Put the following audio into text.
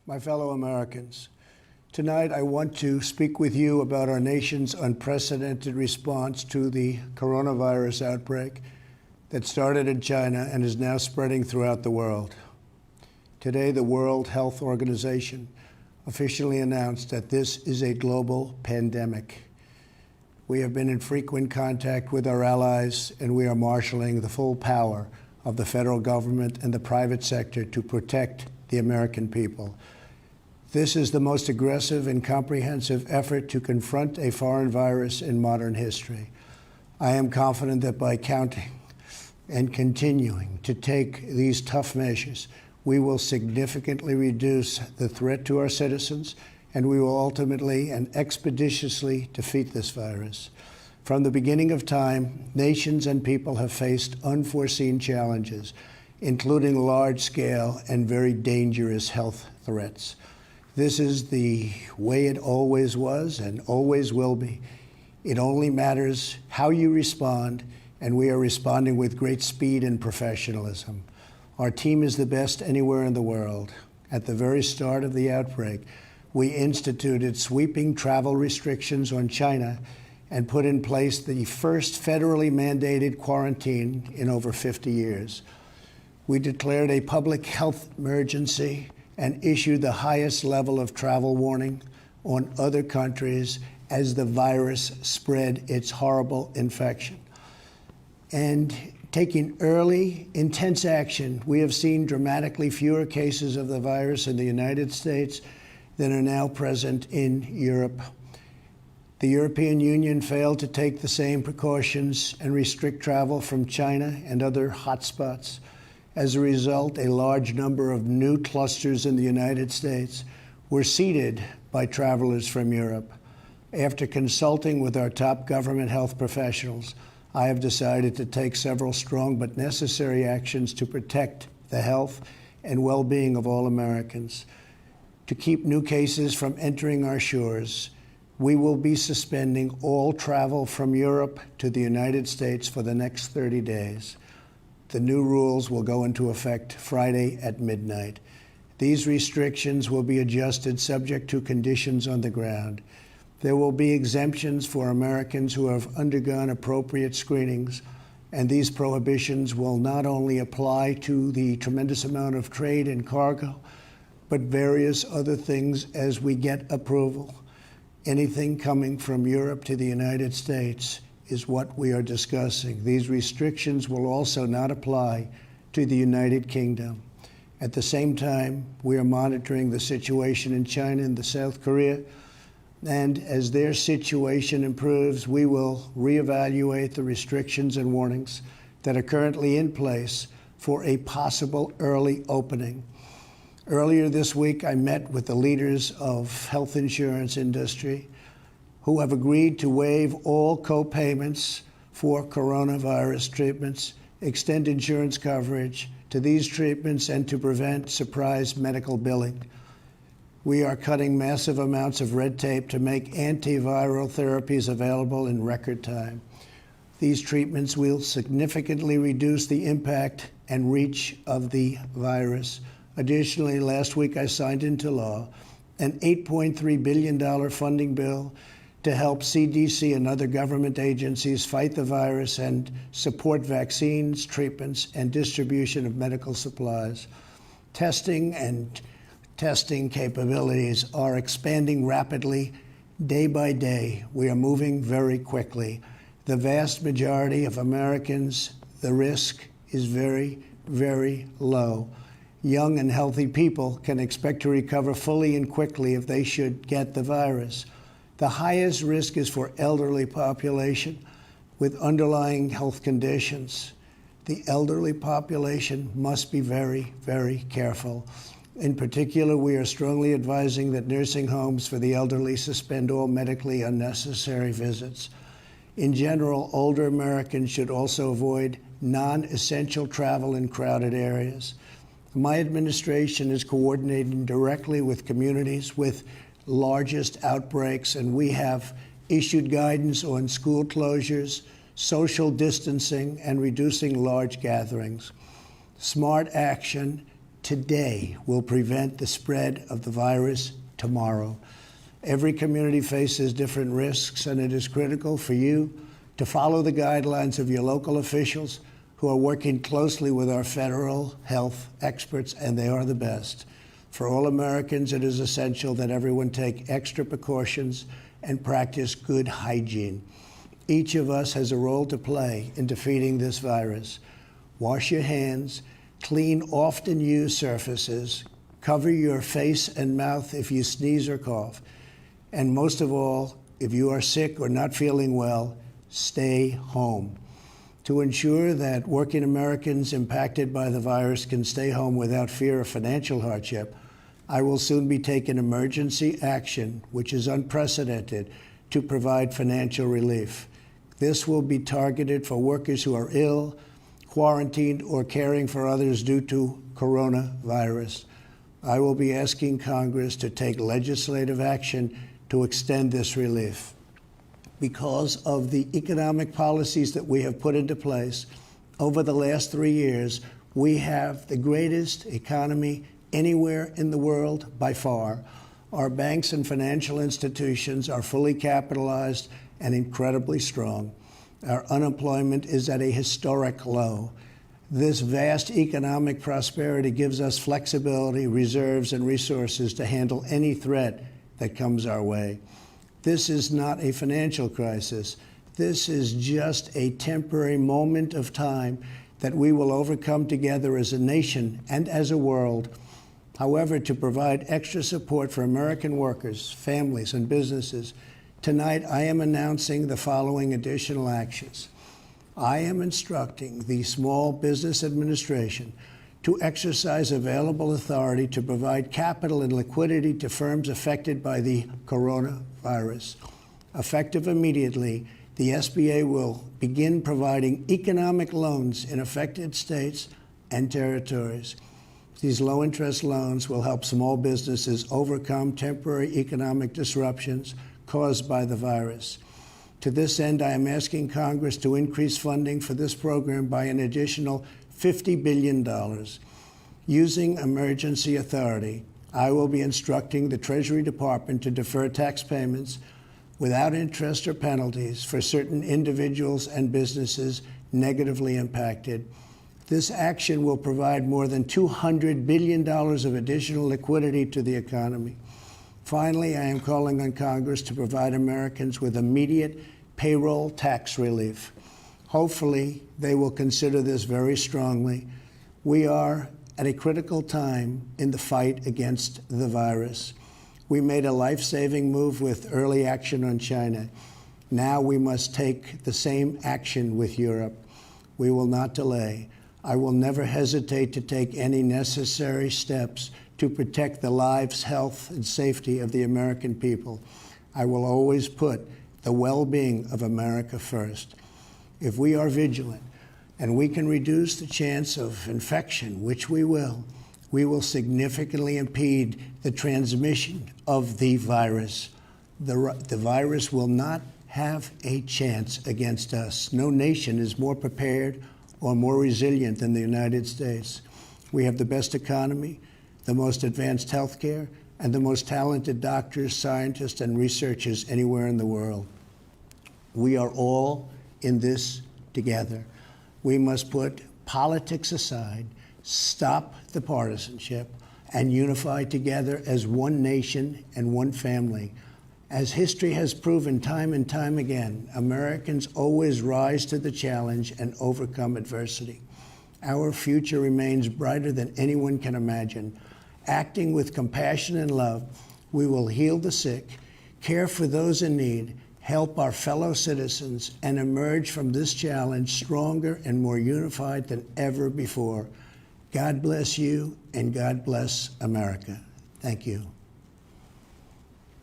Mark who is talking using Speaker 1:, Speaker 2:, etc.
Speaker 1: My fellow Americans, tonight I want to speak with you about our nation's unprecedented response to the coronavirus outbreak that started in China and is now spreading throughout the world. Today, the World Health Organization officially announced that this is a global pandemic. We have been in frequent contact with our allies, and we are marshaling the full power of the federal government and the private sector to protect the American people. This is the most aggressive and comprehensive effort to confront a foreign virus in modern history. I am confident that by counting and continuing to take these tough measures, we will significantly reduce the threat to our citizens, and we will ultimately and expeditiously defeat this virus. From the beginning of time, nations and people have faced unforeseen challenges, including large-scale and very dangerous health threats. This is the way it always was and always will be. It only matters how you respond, and we are responding with great speed and professionalism. Our team is the best anywhere in the world. At the very start of the outbreak, we instituted sweeping travel restrictions on China and put in place the first federally mandated quarantine in over 50 years. We declared a public health emergency and issued the highest level of travel warning on other countries as the virus spread its horrible infection. And taking early, intense action, we have seen dramatically fewer cases of the virus in the United States than are now present in Europe. The European Union failed to take the same precautions and restrict travel from China and other hotspots. As a result, a large number of new clusters in the United States were seeded by travelers from Europe. After consulting with our top government health professionals, I have decided to take several strong but necessary actions to protect the health and well-being of all Americans. To keep new cases from entering our shores, we will be suspending all travel from Europe to the United States for the next 30 days. The new rules will go into effect Friday at midnight. These restrictions will be adjusted subject to conditions on the ground. There will be exemptions for Americans who have undergone appropriate screenings, and these prohibitions will not only apply to the tremendous amount of trade and cargo, but various other things as we get approval. Anything coming from Europe to the United States is what we are discussing. These restrictions will also not apply to the United Kingdom. At the same time, we are monitoring the situation in China and South Korea, and as their situation improves, we will reevaluate the restrictions and warnings that are currently in place for a possible early opening. Earlier this week, I met with the leaders of health insurance industry who have agreed to waive all co-payments for coronavirus treatments, extend insurance coverage to these treatments, and to prevent surprise medical billing. We are cutting massive amounts of red tape to make antiviral therapies available in record time. These treatments will significantly reduce the impact and reach of the virus. Additionally, last week I signed into law an $8.3 billion funding bill to help CDC and other government agencies fight the virus and support vaccines, treatments, and distribution of medical supplies. Testing capabilities are expanding rapidly day by day. We are moving very quickly. The vast majority of Americans, the risk is very, very low. Young and healthy people can expect to recover fully and quickly if they should get the virus. The highest risk is for elderly population with underlying health conditions. The elderly population must be very, very careful. In particular, we are strongly advising that nursing homes for the elderly suspend all medically unnecessary visits. In general, older Americans should also avoid non-essential travel in crowded areas. My administration is coordinating directly with communities with largest outbreaks, and we have issued guidance on school closures, social distancing, and reducing large gatherings. Smart action today will prevent the spread of the virus tomorrow. Every community faces different risks, and it is critical for you to follow the guidelines of your local officials who are working closely with our federal health experts, and they are the best. For all Americans, it is essential that everyone take extra precautions and practice good hygiene. Each of us has a role to play in defeating this virus. Wash your hands, clean often used surfaces, cover your face and mouth if you sneeze or cough, and most of all, if you are sick or not feeling well, stay home. To ensure that working Americans impacted by the virus can stay home without fear of financial hardship, I will soon be taking emergency action, which is unprecedented, to provide financial relief. This will be targeted for workers who are ill, quarantined, or caring for others due to coronavirus. I will be asking Congress to take legislative action to extend this relief. Because of the economic policies that we have put into place over the last 3 years, we have the greatest economy anywhere in the world by far. Our banks and financial institutions are fully capitalized and incredibly strong. Our unemployment is at a historic low. This vast economic prosperity gives us flexibility, reserves, and resources to handle any threat that comes our way. This is not a financial crisis. This is just a temporary moment of time that we will overcome together as a nation and as a world. However, to provide extra support for American workers, families, and businesses, tonight I am announcing the following additional actions. I am instructing the Small Business Administration to exercise available authority to provide capital and liquidity to firms affected by the coronavirus. Effective immediately, the SBA will begin providing economic loans in affected states and territories. These low-interest loans will help small businesses overcome temporary economic disruptions caused by the virus. To this end, I am asking Congress to increase funding for this program by an additional $50 billion. Using emergency authority, I will be instructing the Treasury Department to defer tax payments without interest or penalties for certain individuals and businesses negatively impacted. This action will provide more than $200 billion of additional liquidity to the economy. Finally, I am calling on Congress to provide Americans with immediate payroll tax relief. Hopefully, they will consider this very strongly. We are at a critical time in the fight against the virus. We made a life-saving move with early action on China. Now we must take the same action with Europe. We will not delay. I will never hesitate to take any necessary steps to protect the lives, health, and safety of the American people. I will always put the well-being of America first. If we are vigilant and we can reduce the chance of infection, which we will significantly impede the transmission of the virus. The virus will not have a chance against us. No nation is more prepared or more resilient than the United States. We have the best economy, the most advanced health care, and the most talented doctors, scientists, and researchers anywhere in the world. We are all in this together. We must put politics aside, stop the partisanship, and unify together as one nation and one family. As history has proven time and time again, Americans always rise to the challenge and overcome adversity. Our future remains brighter than anyone can imagine. Acting with compassion and love, we will heal the sick, care for those in need, help our fellow citizens, and emerge from this challenge stronger and more unified than ever before. God bless you, and God bless America. Thank you.